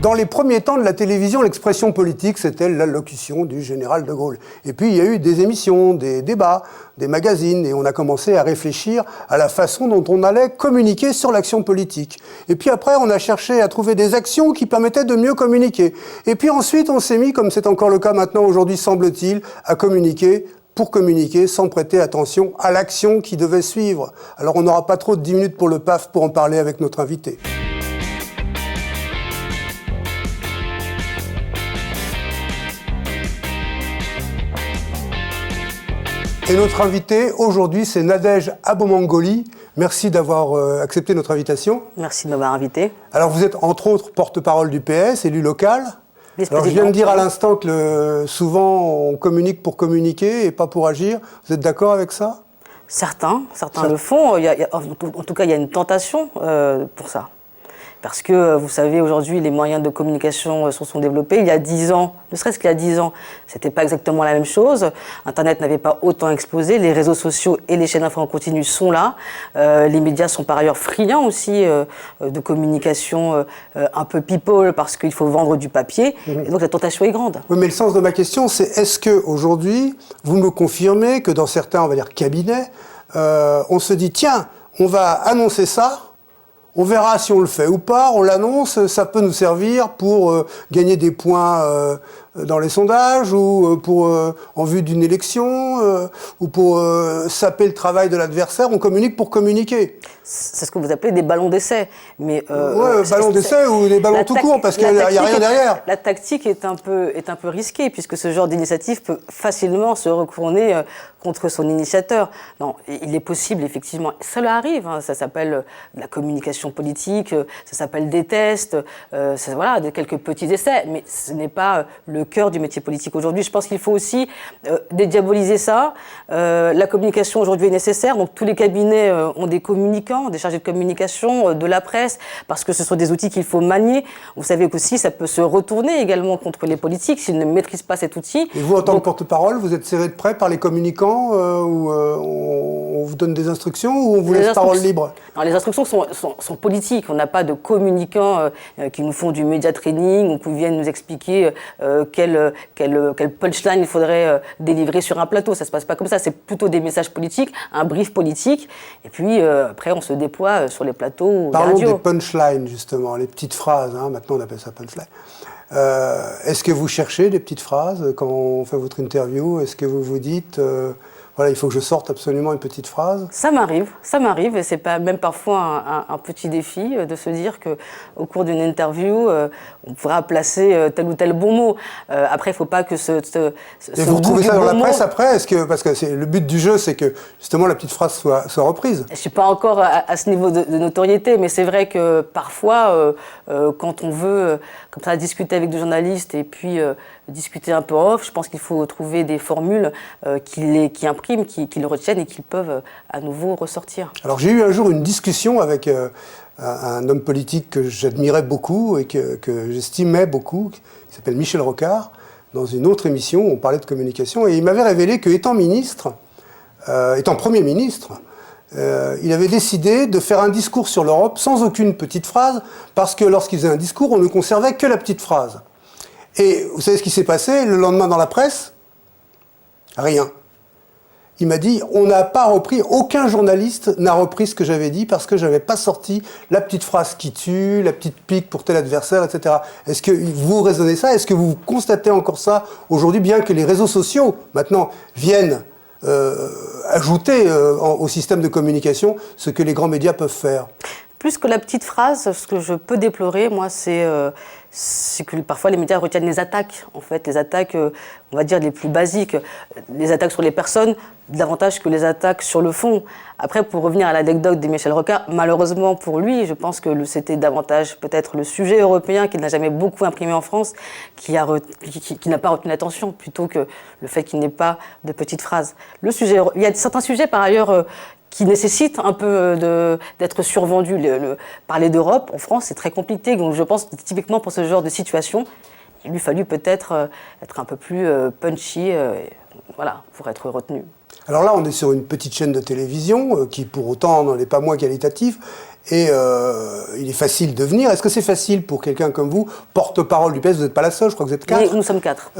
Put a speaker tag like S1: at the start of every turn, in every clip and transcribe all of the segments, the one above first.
S1: dans les premiers temps de la télévision, l'expression politique, c'était l'allocution du général de Gaulle. Et puis, il y a eu des émissions, des débats, des magazines, et on a commencé à réfléchir à la façon dont on allait communiquer sur l'action politique. Et puis après, on a cherché à trouver des actions qui permettaient de mieux communiquer. Et puis ensuite, on s'est mis, comme c'est encore le cas maintenant aujourd'hui, semble-t-il, à communiquer pour communiquer sans prêter attention à l'action qui devait suivre. Alors on n'aura pas trop de 10 minutes pour le PAF pour en parler avec notre invité. Et notre invité aujourd'hui, c'est Nadège Abomangoli. Merci d'avoir accepté notre invitation.
S2: Merci de m'avoir invité.
S1: Alors vous êtes entre autres porte-parole du PS, élu local. Alors je viens de dire à l'instant que souvent on communique pour communiquer et pas pour agir. Vous êtes d'accord avec ça ?
S2: Certains le font. En tout cas, il y a une tentation pour ça. Parce que, vous savez, aujourd'hui, les moyens de communication se sont développés. Il y a 10 ans, ne serait-ce qu'il y a 10 ans, c'était pas exactement la même chose. Internet n'avait pas autant explosé. Les réseaux sociaux et les chaînes d'infos en continu sont là. Les médias sont par ailleurs friands aussi de communication un peu people parce qu'il faut vendre du papier. Et donc la tentation est grande.
S1: Oui, mais le sens de ma question, c'est est-ce qu'aujourd'hui, vous me confirmez que dans certains, on va dire, cabinets, on se dit, tiens, on va annoncer ça, on verra si on le fait ou pas, on l'annonce, ça peut nous servir pour gagner des points dans les sondages ou en vue d'une élection ou pour saper le travail de l'adversaire, on communique pour communiquer.
S2: C'est ce que vous appelez des ballons d'essai. Mais
S1: ballons d'essai ou des ballons tout court parce qu'il n'y a rien derrière.
S2: La tactique est un peu risquée puisque ce genre d'initiative peut facilement se retourner contre son initiateur. Non, il est possible effectivement, cela arrive, hein, ça s'appelle la communication politique, ça s'appelle des tests, voilà, quelques petits essais, mais ce n'est pas le cœur du métier politique aujourd'hui. Je pense qu'il faut aussi dédiaboliser ça. La communication aujourd'hui est nécessaire, donc tous les cabinets ont des communicants, des chargés de communication, de la presse, parce que ce sont des outils qu'il faut manier. Vous savez qu'aussi ça peut se retourner également contre les politiques s'ils ne maîtrisent pas cet outil.
S1: Et vous, en tant que porte-parole, vous êtes serré de près par les communicants où on vous donne des instructions ou on vous laisse parole libre?
S2: Non, les instructions sont politiques. On n'a pas de communicants qui nous font du média training ou qui viennent nous expliquer quel punchline il faudrait délivrer sur un plateau. Ça ne se passe pas comme ça. C'est plutôt des messages politiques, un brief politique. Et puis après, on se déploie sur les plateaux ou les radios.
S1: Parlons des punchlines, justement, les petites phrases. Hein, maintenant, on appelle ça punchline. Est-ce que vous cherchez des petites phrases quand on fait votre interview? Est-ce que vous vous dites... voilà, il faut que je sorte absolument une petite phrase.
S2: Ça m'arrive, et c'est pas même parfois un petit défi de se dire que au cours d'une interview, on pourra placer tel ou tel bon mot. Après, il faut pas que
S1: et vous retrouvez ça dans la presse après, parce que le but du jeu, c'est que justement la petite phrase soit reprise.
S2: Je suis pas encore à ce niveau de notoriété, mais c'est vrai que parfois, quand on veut comme ça discuter avec des journalistes et puis discuter un peu off, je pense qu'il faut trouver des formules qui impriment, qui le retiennent et qui peuvent à nouveau ressortir.
S1: Alors j'ai eu un jour une discussion avec un homme politique que j'admirais beaucoup et que j'estimais beaucoup, qui s'appelle Michel Rocard, dans une autre émission où on parlait de communication, et il m'avait révélé qu'étant ministre, étant Premier ministre, il avait décidé de faire un discours sur l'Europe sans aucune petite phrase, parce que lorsqu'il faisait un discours, on ne conservait que la petite phrase. Et vous savez ce qui s'est passé le lendemain dans la presse? Rien. Il m'a dit, aucun journaliste n'a repris ce que j'avais dit parce que je n'avais pas sorti la petite phrase qui tue, la petite pique pour tel adversaire, etc. Est-ce que vous raisonnez ça? Est-ce que vous constatez encore ça aujourd'hui, bien que les réseaux sociaux, maintenant, viennent ajouter au système de communication ce que les grands médias peuvent faire?
S2: Plus que la petite phrase, ce que je peux déplorer, moi, c'est que parfois les médias retiennent les attaques, en fait, les attaques, on va dire, les plus basiques, les attaques sur les personnes, davantage que les attaques sur le fond. Après, pour revenir à l'anecdote de Michel Rocard, malheureusement pour lui, je pense que c'était davantage peut-être le sujet européen qu'il n'a jamais beaucoup imprimé en France, qui n'a pas retenu l'attention, plutôt que le fait qu'il n'ait pas de petites phrases. Il y a certains sujets, par ailleurs, qui nécessite un peu d'être survendu. Parler d'Europe, en France, c'est très compliqué. Donc je pense que typiquement pour ce genre de situation, il lui fallut peut-être être un peu plus punchy voilà, pour être retenu.
S1: Alors là, on est sur une petite chaîne de télévision qui, pour autant, n'est pas moins qualitative. Et il est facile de venir. Est-ce que c'est facile pour quelqu'un comme vous, porte-parole du PS, vous n'êtes pas la seule, je crois que vous êtes 4.
S2: Nous sommes 4.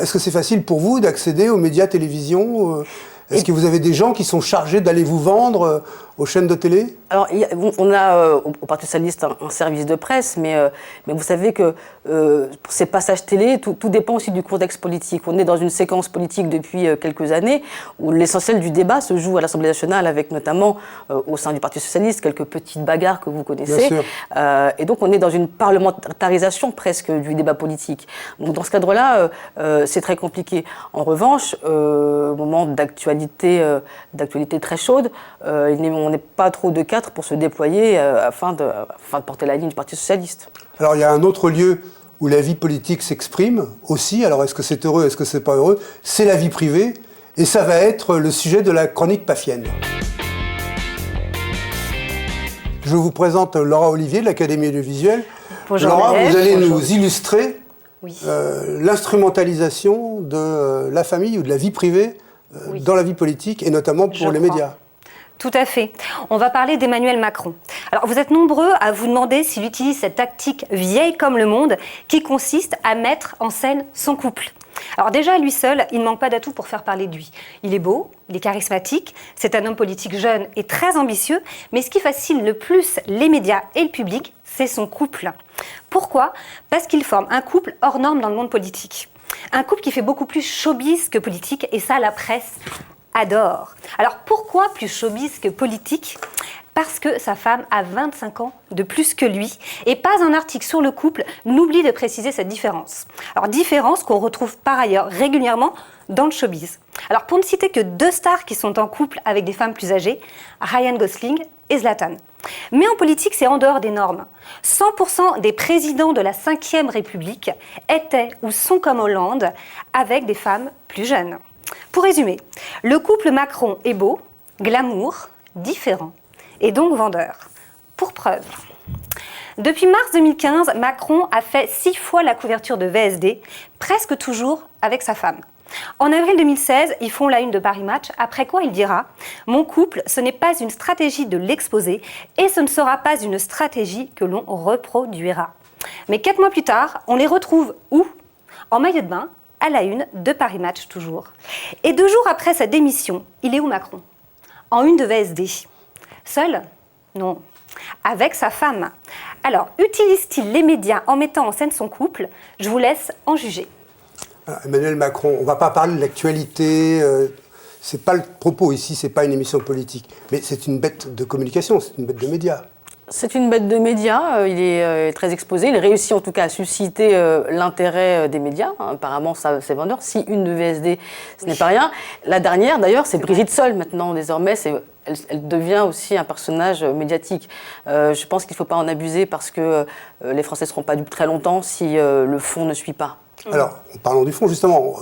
S1: Est-ce que c'est facile pour vous d'accéder aux médias télévision Est-ce que vous avez des gens qui sont chargés d'aller vous vendre aux chaînes de télé?
S2: Alors, on a au Parti socialiste un service de presse, mais vous savez que pour ces passages télé, tout dépend aussi du contexte politique. On est dans une séquence politique depuis quelques années où l'essentiel du débat se joue à l'Assemblée nationale, avec notamment au sein du Parti socialiste quelques petites bagarres que vous connaissez.
S1: Bien sûr.
S2: Et donc on est dans une parlementarisation presque du débat politique. Donc dans ce cadre-là, c'est très compliqué. En revanche, au moment d'actualité très chaude, on n'est pas trop de 4 pour se déployer afin de porter la ligne du Parti socialiste.
S1: Alors il y a un autre lieu où la vie politique s'exprime aussi. Alors est-ce que c'est heureux, est-ce que c'est pas heureux? C'est la vie privée. Et ça va être le sujet de la chronique Pafienne. Je vous présente Laura Olivier de l'Académie audiovisuelle.
S3: Bonjour
S1: Laura,
S3: Nadège.
S1: vous allez
S3: Bonjour.
S1: nous illustrer
S3: Oui.
S1: l'instrumentalisation de la famille ou de la vie privée
S3: Oui.
S1: dans la vie politique et notamment pour
S3: Je
S1: les
S3: crois.
S1: médias.
S3: Tout à fait. On va parler d'Emmanuel Macron. Alors, vous êtes nombreux à vous demander s'il utilise cette tactique vieille comme le monde qui consiste à mettre en scène son couple. Alors déjà, à lui seul, il ne manque pas d'atouts pour faire parler de lui. Il est beau, il est charismatique, c'est un homme politique jeune et très ambitieux, mais ce qui fascine le plus les médias et le public, c'est son couple. Pourquoi ? Parce qu'il forme un couple hors norme dans le monde politique. Un couple qui fait beaucoup plus showbiz que politique, et ça, la presse adore. Alors pourquoi plus showbiz que politique ? Parce que sa femme a 25 ans de plus que lui, et pas un article sur le couple n'oublie de préciser cette différence. Alors différence qu'on retrouve par ailleurs régulièrement dans le showbiz. Alors pour ne citer que 2 stars qui sont en couple avec des femmes plus âgées, Ryan Gosling et Zlatan. Mais en politique, c'est en dehors des normes. 100% des présidents de la 5e République étaient ou sont comme Hollande avec des femmes plus jeunes. Pour résumer, le couple Macron est beau, glamour, différent et donc vendeur. Pour preuve, depuis mars 2015, Macron a fait 6 fois la couverture de VSD, presque toujours avec sa femme. En avril 2016, ils font la une de Paris Match, après quoi il dira « Mon couple, ce n'est pas une stratégie de l'exposer et ce ne sera pas une stratégie que l'on reproduira. » Mais 4 mois plus tard, on les retrouve où ? En maillot de bain, à la une de Paris Match toujours. Et 2 jours après sa démission, il est où Macron ? En une de VSD. Seul ? Non. Avec sa femme. Alors, utilise-t-il les médias en mettant en scène son couple ? Je vous laisse en juger.
S1: Emmanuel Macron, on ne va pas parler de l'actualité, c'est pas le propos ici, c'est pas une émission politique, mais c'est une bête de communication, c'est une bête de médias.
S2: C'est une bête de médias, il est très exposé, il réussit en tout cas à susciter l'intérêt des médias, apparemment ça c'est vendeur. Si une de VSD, ce n'est pas rien. La dernière d'ailleurs, c'est Brigitte Sol maintenant désormais, elle devient aussi un personnage médiatique. Je pense qu'il ne faut pas en abuser parce que les Français ne seront pas dupes très longtemps si le fond ne suit pas.
S1: Alors, en parlant du fond, justement,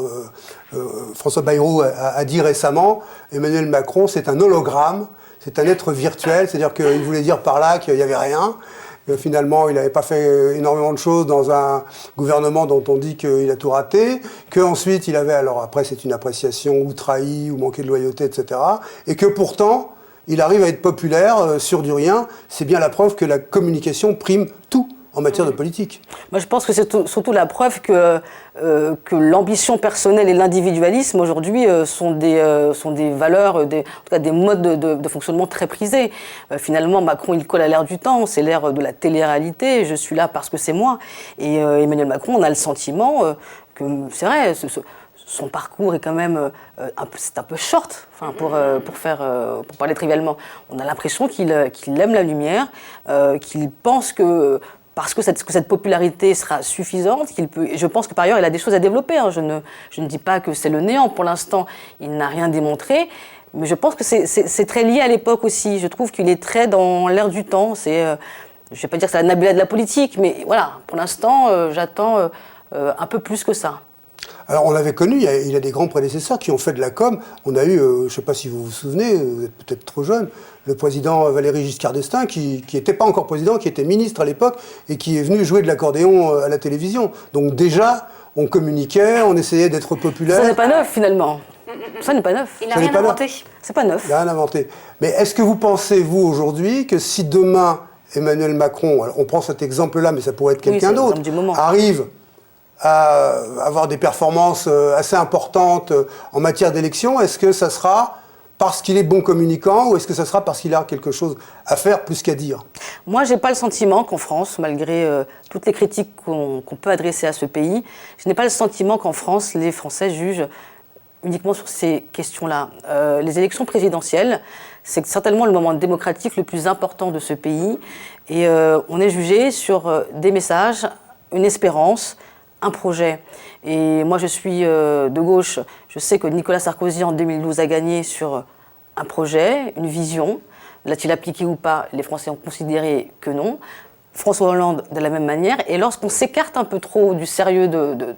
S1: François Bayrou a dit récemment, Emmanuel Macron, c'est un hologramme, c'est un être virtuel, c'est-à-dire qu'il voulait dire par là qu'il n'y avait rien. Finalement, il n'avait pas fait énormément de choses dans un gouvernement dont on dit qu'il a tout raté, qu'ensuite il avait, alors après c'est une appréciation ou trahi ou manqué de loyauté, etc. Et que pourtant, il arrive à être populaire sur du rien. C'est bien la preuve que la communication prime tout en matière de politique.
S2: Moi, je pense que c'est surtout la preuve que l'ambition personnelle et l'individualisme aujourd'hui sont des valeurs, en tout cas des modes de fonctionnement très prisés. Finalement, Macron, il colle à l'ère du temps, c'est l'ère de la télé-réalité, je suis là parce que c'est moi. Et Emmanuel Macron, on a le sentiment que, c'est vrai, son parcours est quand même c'est un peu short, enfin, pour parler trivialement. On a l'impression qu'il aime la lumière, qu'il pense que parce que cette popularité sera suffisante, je pense que par ailleurs il a des choses à développer. Je ne dis pas que c'est le néant. Pour l'instant, il n'a rien démontré. Mais je pense que c'est très lié à l'époque aussi. Je trouve qu'il est très dans l'air du temps. Je ne vais pas dire que c'est la Nabila de la politique, mais voilà, pour l'instant, j'attends un peu plus que ça. Alors,
S1: on l'avait connu, il a des grands prédécesseurs qui ont fait de la com. On a eu, je ne sais pas si vous vous souvenez, vous êtes peut-être trop jeune, le président Valéry Giscard d'Estaing, qui n'était pas encore président, qui était ministre à l'époque, et qui est venu jouer de l'accordéon à la télévision. Donc déjà, on communiquait, on essayait d'être populaire.
S2: Ça n'est pas neuf, finalement. Ça n'est pas neuf.
S3: Il n'a rien inventé.
S2: C'est pas neuf.
S1: Il n'a rien inventé. Mais est-ce que vous pensez, vous, aujourd'hui, que si demain, Emmanuel Macron, alors on prend cet exemple-là, mais ça pourrait être quelqu'un
S2: c'est
S1: d'autre,
S2: l'exemple du moment.
S1: arrive à avoir des performances assez importantes en matière d'élection, est-ce que ça sera parce qu'il est bon communicant ou est-ce que ça sera parce qu'il a quelque chose à faire plus qu'à dire?
S2: Moi, je n'ai pas le sentiment qu'en France, malgré toutes les critiques qu'on peut adresser à ce pays, je n'ai pas le sentiment qu'en France, les Français jugent uniquement sur ces questions-là. Les élections présidentielles, c'est certainement le moment démocratique le plus important de ce pays. Et on est jugé sur des messages, une espérance, un projet. Et moi, je suis de gauche. Je sais que Nicolas Sarkozy, en 2012, a gagné sur un projet, une vision. L'a-t-il appliqué ou pas? Les Français ont considéré que non. François Hollande de la même manière. Et lorsqu'on s'écarte un peu trop du sérieux de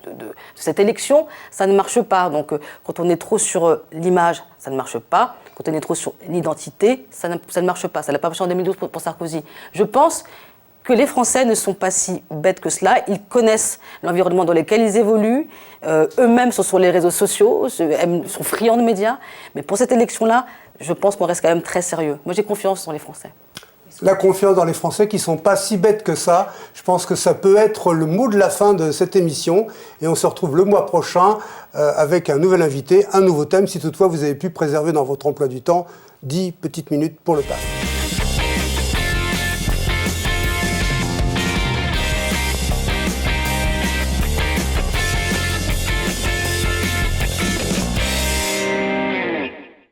S2: cette élection, ça ne marche pas. Donc, quand on est trop sur l'image, ça ne marche pas. Quand on est trop sur l'identité, ça ne marche pas. Ça n'a pas marché en 2012 pour Sarkozy. Je pense que les Français ne sont pas si bêtes que cela. Ils connaissent l'environnement dans lequel ils évoluent. Eux-mêmes sont sur les réseaux sociaux, sont friands de médias. Mais pour cette élection-là, je pense qu'on reste quand même très sérieux. Moi, j'ai confiance dans les Français.
S1: La confiance dans les Français qui ne sont pas si bêtes que ça. Je pense que ça peut être le mot de la fin de cette émission. Et on se retrouve le mois prochain avec un nouvel invité, un nouveau thème. Si toutefois vous avez pu préserver dans votre emploi du temps 10 petites minutes pour le taf.